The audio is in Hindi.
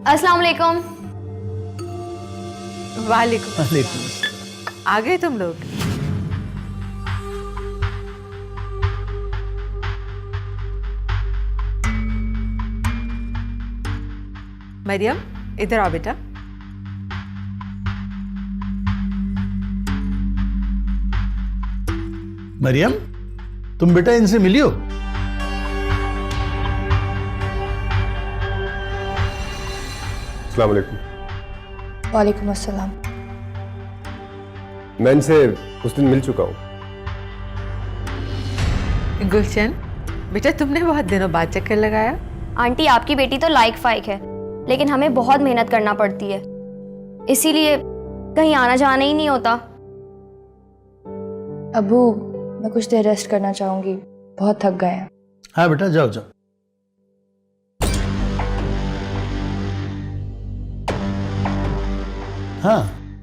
अस्सलाम वालेकुम। वालेकुम। वालेकुम। आ गए तुम लोग? मरियम इधर आओ बेटा। मरियम, तुम बेटा इनसे मिली हो? अस्सलाम वालेकुम। वालेकुम अस्सलाम। मैं इनसे उस दिन मिल चुका हूँ। गुलशन बेटा, तुमने बहुत दिनों बाद चक्कर लगाया। आंटी आपकी बेटी तो लाइक फाइक है, लेकिन हमें बहुत मेहनत करना पड़ती है, इसीलिए कहीं आना जाना ही नहीं होता। अबू, मैं कुछ देर रेस्ट करना चाहूंगी, बहुत थक गए हैं। हाँ बेटा, जाओ जाओ। हाँ